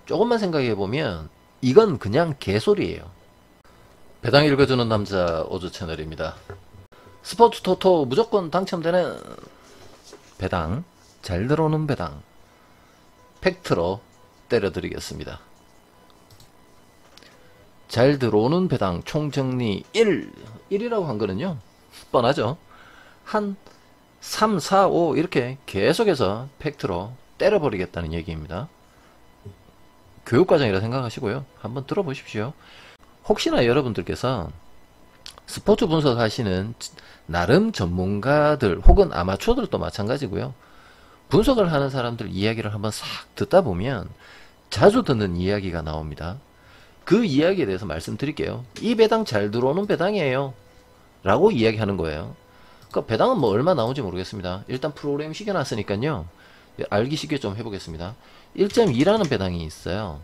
조금만 생각해보면 이건 그냥 개소리예요. 배당 읽어주는 남자 오주 채널입니다. 스포츠 토토 무조건 당첨되는 배당, 잘 들어오는 배당 팩트로 때려드리겠습니다. 잘 들어오는 배당 총정리 1이라고 한 거는요, 뻔하죠. 한 3, 4, 5 이렇게 계속해서 팩트로 때려버리겠다는 얘기입니다. 교육과정이라 생각하시고요. 한번 들어보십시오. 혹시나 여러분들께서 스포츠 분석하시는 나름 전문가들 혹은 아마추어들도 마찬가지고요. 분석을 하는 사람들 이야기를 한번 싹 듣다 보면 자주 듣는 이야기가 나옵니다. 그 이야기에 대해서 말씀드릴게요. 이 배당 잘 들어오는 배당이에요 라고 이야기하는 거예요. 그 배당은 뭐 얼마 나오는지 모르겠습니다. 일단 프로그램 시켜놨으니까요, 알기 쉽게 좀 해보겠습니다. 1.2라는 배당이 있어요.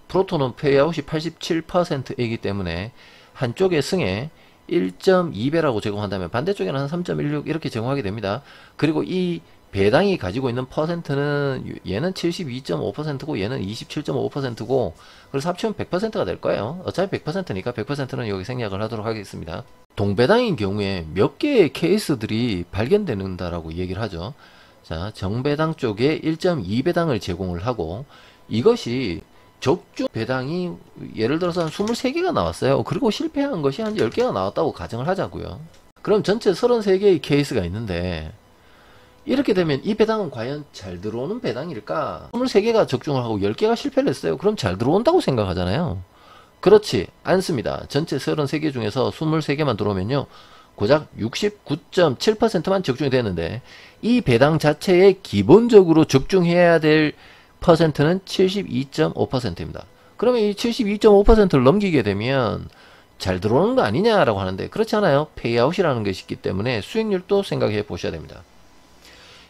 프로토는 페이아웃이 87%이기 때문에 한쪽의 승에 1.2배라고 제공한다면 반대쪽에는 한 3.16 이렇게 제공하게 됩니다. 그리고 이 배당이 가지고 있는 퍼센트는 얘는 72.5%고 얘는 27.5%고 그래서 합치면 100%가 될 거예요. 어차피 100%니까 100%는 여기 생략을 하도록 하겠습니다. 동배당인 경우에 몇 개의 케이스들이 발견된다라고 얘기를 하죠. 자, 정배당 쪽에 1.2배당을 제공을 하고, 이것이 적중 배당이 예를 들어서 한 23개가 나왔어요. 그리고 실패한 것이 한 10개가 나왔다고 가정을 하자고요. 그럼 전체 33개의 케이스가 있는데, 이렇게 되면 이 배당은 과연 잘 들어오는 배당일까? 23개가 적중을 하고 10개가 실패를 했어요. 그럼 잘 들어온다고 생각하잖아요. 그렇지 않습니다. 전체 33개 중에서 23개만 들어오면요, 고작 69.7%만 적중이 되는데, 이 배당 자체에 기본적으로 적중해야 될 퍼센트는 72.5%입니다. 그러면 이 72.5%를 넘기게 되면 잘 들어오는 거 아니냐라고 하는데, 그렇지 않아요. 페이아웃이라는 것이 있기 때문에 수익률도 생각해 보셔야 됩니다.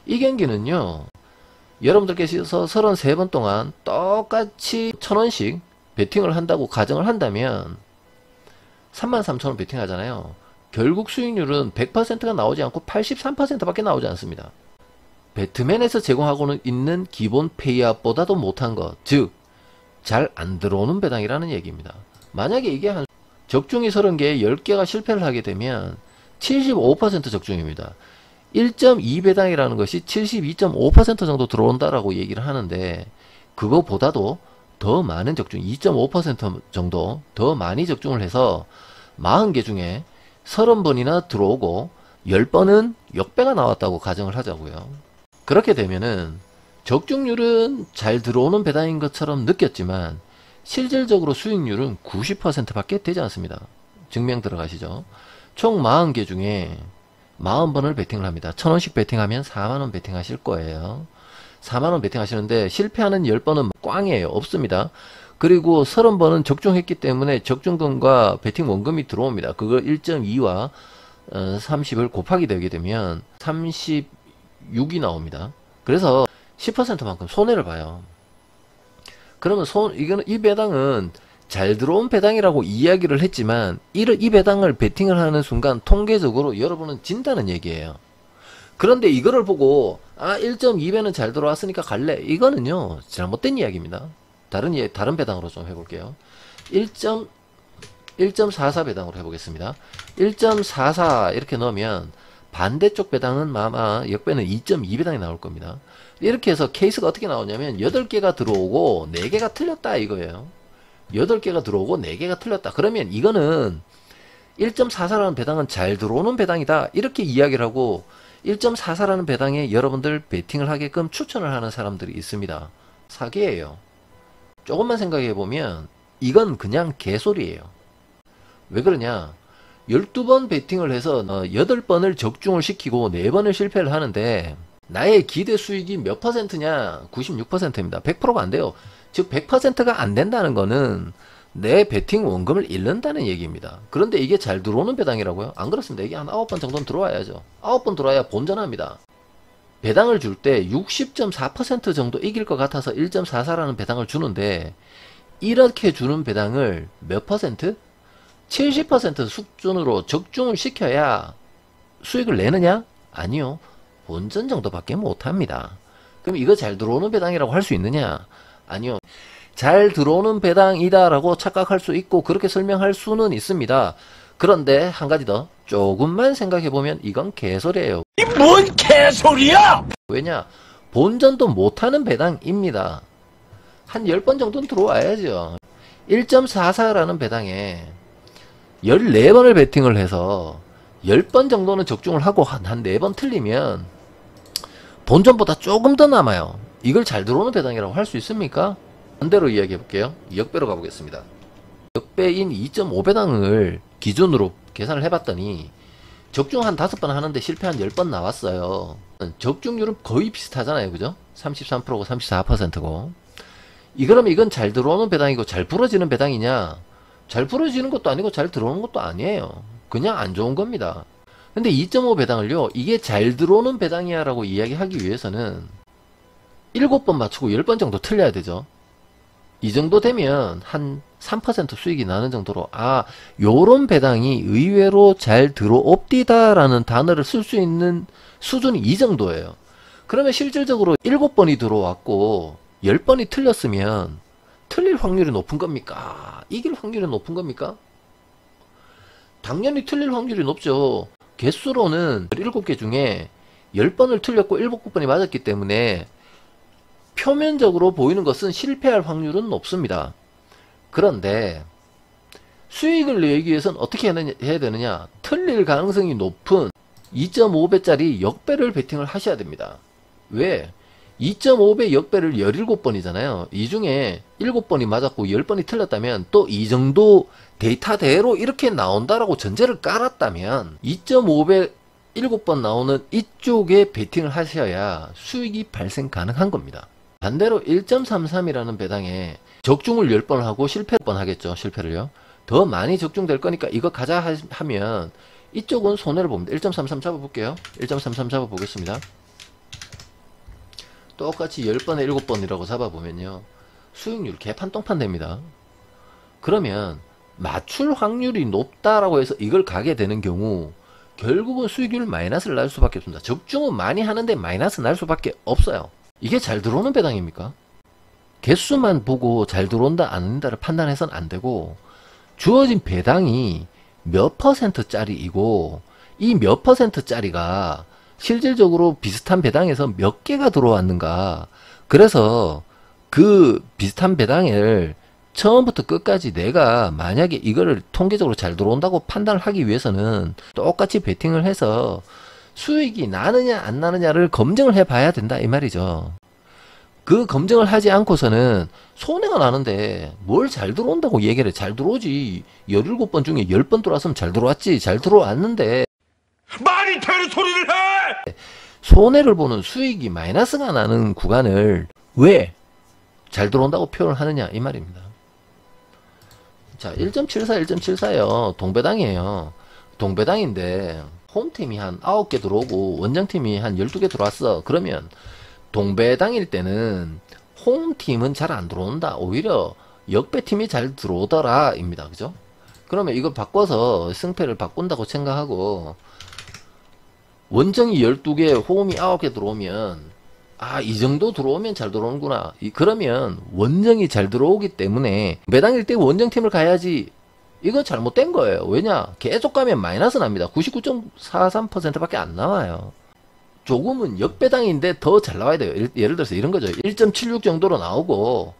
이 경기는요, 여러분들께서 33번 동안 똑같이 1000원씩 베팅을 한다고 가정을 한다면 33,000원 베팅 하잖아요. 결국 수익률은 100%가 나오지 않고 83%밖에 나오지 않습니다. 배트맨에서 제공하고는 있는 기본 페이아웃보다도 못한 것, 즉 잘 안 들어오는 배당이라는 얘기입니다. 만약에 이게 한 적중이 30개에 10개가 실패를 하게 되면 75% 적중입니다. 1.2배당이라는 것이 72.5% 정도 들어온다라고 얘기를 하는데, 그거보다도 더 많은 적중, 2.5% 정도 더 많이 적중을 해서 40개 중에 30번이나 들어오고 10번은 역배가 나왔다고 가정을 하자고요. 그렇게 되면은 적중률은 잘 들어오는 배당인 것처럼 느꼈지만 실질적으로 수익률은 90%밖에 되지 않습니다. 증명 들어가시죠. 총 40개 중에 40번을 베팅을 합니다. 1000원씩 베팅하면 4만원 베팅하실 거예요. 4만원 베팅하시는데 실패하는 10번은 꽝이에요. 없습니다. 그리고 30번은 적중했기 때문에 적중금과 베팅 원금이 들어옵니다. 그거 1.2와 30을 곱하게 되게 되면 36이 나옵니다. 그래서 10%만큼 손해를 봐요. 그러면 이 배당은 잘 들어온 배당이라고 이야기를 했지만, 이 배당을 베팅을 하는 순간 통계적으로 여러분은 진다는 얘기예요. 그런데 이거를 보고 1.2배는 잘 들어왔으니까 갈래, 이거는요 잘못된 이야기입니다. 다른 배당으로 좀 해볼게요. 1.44 배당으로 해보겠습니다. 1.44 이렇게 넣으면 반대쪽 배당은 아마 역배는 2.2배당이 나올 겁니다. 이렇게 해서 케이스가 어떻게 나오냐면 8개가 들어오고 4개가 틀렸다 이거예요. 8개가 들어오고 4개가 틀렸다. 그러면 이거는 1.44라는 배당은 잘 들어오는 배당이다, 이렇게 이야기를 하고 1.44라는 배당에 여러분들 베팅을 하게끔 추천을 하는 사람들이 있습니다. 사기예요. 조금만 생각해보면 이건 그냥 개소리예요. 왜 그러냐, 12번 베팅을 해서 8번을 적중을 시키고 4번을 실패를 하는데 나의 기대 수익이 몇 퍼센트냐? 96%입니다. 100%가 안 돼요. 즉 100%가 안 된다는 거는 내 베팅 원금을 잃는다는 얘기입니다. 그런데 이게 잘 들어오는 배당이라고요? 안 그렇습니다. 이게 한 9번 정도는 들어와야죠. 9번 들어와야 본전합니다. 배당을 줄 때 60.4% 정도 이길 것 같아서 1.44라는 배당을 주는데, 이렇게 주는 배당을 몇 퍼센트? 70% 수준으로 적중을 시켜야 수익을 내느냐? 아니요. 본전 정도밖에 못합니다. 그럼 이거 잘 들어오는 배당이라고 할 수 있느냐? 아니요. 잘 들어오는 배당이다 라고 착각할 수 있고 그렇게 설명할 수는 있습니다. 그런데 한 가지 더 조금만 생각해보면 이건 개소리예요. 이 뭔 개소리야! 왜냐? 본전도 못하는 배당입니다. 한 10번 정도는 들어와야죠. 1.44라는 배당에 14번을 베팅을 해서 10번 정도는 적중을 하고 한 4번 틀리면 본전보다 조금 더 남아요. 이걸 잘 들어오는 배당이라고 할 수 있습니까? 반대로 이야기해 볼게요. 역배로 가보겠습니다. 역배인 2.5배당을 기준으로 계산을 해봤더니 적중 한 5번 하는데 실패 한 10번 나왔어요. 적중률은 거의 비슷하잖아요. 그죠? 33%고 34%고. 그러면 이건 잘 들어오는 배당이고 잘 부러지는 배당이냐? 잘 부러지는 것도 아니고 잘 들어오는 것도 아니에요. 그냥 안 좋은 겁니다. 근데 2.5 배당을요, 이게 잘 들어오는 배당이야 라고 이야기하기 위해서는 7번 맞추고 10번 정도 틀려야 되죠. 이 정도 되면 한 3% 수익이 나는 정도로, 아, 요런 배당이 의외로 잘 들어옵디다 라는 단어를 쓸 수 있는 수준이 이 정도예요. 그러면 실질적으로 7번이 들어왔고 10번이 틀렸으면 틀릴 확률이 높은 겁니까? 이길 확률이 높은 겁니까? 당연히 틀릴 확률이 높죠. 개수로는 17개 중에 10번을 틀렸고 7번이 맞았기 때문에 표면적으로 보이는 것은 실패할 확률은 높습니다. 그런데 수익을 내기 위해서는 어떻게 해야 되느냐? 틀릴 가능성이 높은 2.5배짜리 역배를 베팅을 하셔야 됩니다. 왜? 2.5배 역배를 17번이잖아요. 이 중에 7번이 맞았고 10번이 틀렸다면 또 이 정도 데이터대로 이렇게 나온다라고 전제를 깔았다면 2.5배 7번 나오는 이쪽에 베팅을 하셔야 수익이 발생 가능한 겁니다. 반대로 1.33이라는 배당에 적중을 10번 하고 실패 10번 하겠죠. 실패를요. 더 많이 적중될 거니까 이거 가자 하면 이쪽은 손해를 봅니다. 1.33 잡아볼게요. 1.33 잡아보겠습니다. 똑같이 10번에 7번이라고 잡아보면요. 수익률 개판똥판 됩니다. 그러면 맞출 확률이 높다라고 해서 이걸 가게 되는 경우 결국은 수익률 마이너스를 날 수밖에 없습니다. 적중은 많이 하는데 마이너스 날 수밖에 없어요. 이게 잘 들어오는 배당입니까? 개수만 보고 잘 들어온다 안 된다를 판단해서는 안 되고 주어진 배당이 몇 %짜리이고 이 몇 %짜리가 실질적으로 비슷한 배당에서 몇 개가 들어왔는가. 그래서 그 비슷한 배당을 처음부터 끝까지 내가 만약에 이거를 통계적으로 잘 들어온다고 판단을 하기 위해서는 똑같이 베팅을 해서 수익이 나느냐 안 나느냐를 검증을 해 봐야 된다 이 말이죠. 그 검증을 하지 않고서는 손해가 나는데 뭘 잘 들어온다고 얘기를 해. 잘 들어오지. 17번 중에 10번 들어왔으면 잘 들어왔지. 잘 들어왔는데 말이 되는 소리를 해! 손해를 보는 수익이 마이너스가 나는 구간을 왜 잘 들어온다고 표현을 하느냐 이 말입니다. 자, 1.74, 1.74요. 동배당이에요. 동배당인데 홈팀이 한 9개 들어오고 원정팀이 한 12개 들어왔어. 그러면 동배당일 때는 홈팀은 잘 안 들어온다. 오히려 역배팀이 잘 들어오더라 입니다. 그죠? 그러면 이걸 바꿔서 승패를 바꾼다고 생각하고 원정이 12개, 홈이 9개 들어오면 아, 이 정도 들어오면 잘 들어오는구나. 그러면 원정이 잘 들어오기 때문에 배당일 때 원정팀을 가야지. 이건 잘못된 거예요. 왜냐? 계속 가면 마이너스 납니다. 99.43%밖에 안 나와요. 조금은 역배당인데 더 잘 나와야 돼요. 예를 들어서 이런 거죠. 1.76 정도로 나오고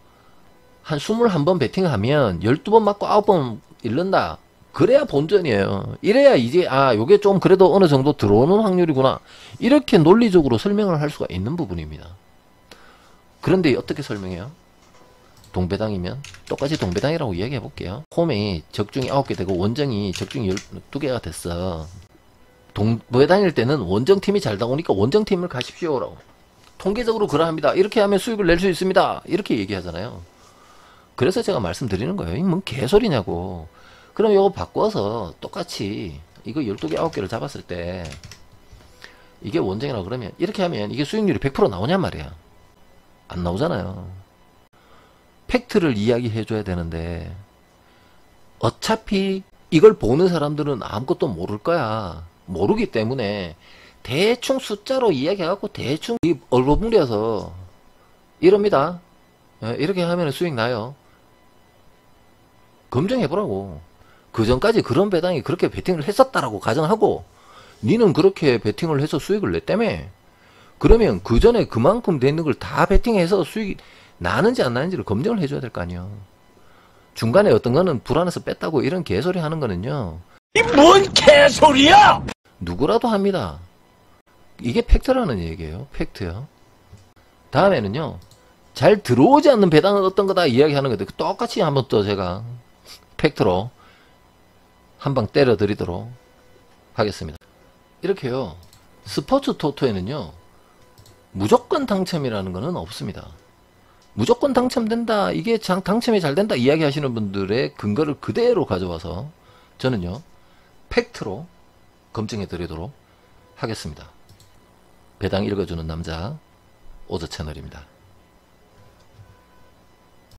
한 21번 베팅하면 12번 맞고 9번 잃는다. 그래야 본전이에요. 이래야 이제 아 요게 좀 그래도 어느 정도 들어오는 확률이구나. 이렇게 논리적으로 설명을 할 수가 있는 부분입니다. 그런데 어떻게 설명해요? 동배당이면 똑같이 동배당이라고 이야기해 볼게요. 홈이 적중이 9개 되고 원정이 적중이 12개가 됐어. 동배당일 때는 원정팀이 잘 나오니까 원정팀을 가십시오라고. 통계적으로 그러합니다. 이렇게 하면 수익을 낼 수 있습니다. 이렇게 얘기하잖아요. 그래서 제가 말씀드리는 거예요. 이게 뭔 개소리냐고. 그럼 이거 바꿔서 똑같이 이거 12개 9개를 잡았을 때 이게 원정이라고 그러면 이렇게 하면 이게 수익률이 100% 나오냔 말이야. 안 나오잖아요. 팩트를 이야기해 줘야 되는데 어차피 이걸 보는 사람들은 아무것도 모를 거야. 모르기 때문에 대충 숫자로 이야기해갖고 대충 얼버무려서 이럽니다. 이렇게 하면 수익 나요. 검증해보라고. 그 전까지 그런 배당이 그렇게 베팅을 했었다라고 가정하고 니는 그렇게 베팅을 해서 수익을 냈다며. 그러면 그 전에 그만큼 돼 있는 걸 다 베팅해서 수익이 나는지 안 나는지를 검증을 해줘야 될 거 아니야. 중간에 어떤 거는 불안해서 뺐다고 이런 개소리 하는 거는요, 이 뭔 개소리야! 누구라도 합니다. 이게 팩트라는 얘기예요. 팩트요. 다음에는요, 잘 들어오지 않는 배당은 어떤 거다 이야기하는 건데 똑같이 한번 또 제가 팩트로 한 방 때려 드리도록 하겠습니다. 이렇게요, 스포츠 토토에는요 무조건 당첨이라는 거는 없습니다. 무조건 당첨된다, 이게 당첨이 잘 된다 이야기 하시는 분들의 근거를 그대로 가져와서 저는요 팩트로 검증해 드리도록 하겠습니다. 배당 읽어주는 남자 오더 채널입니다.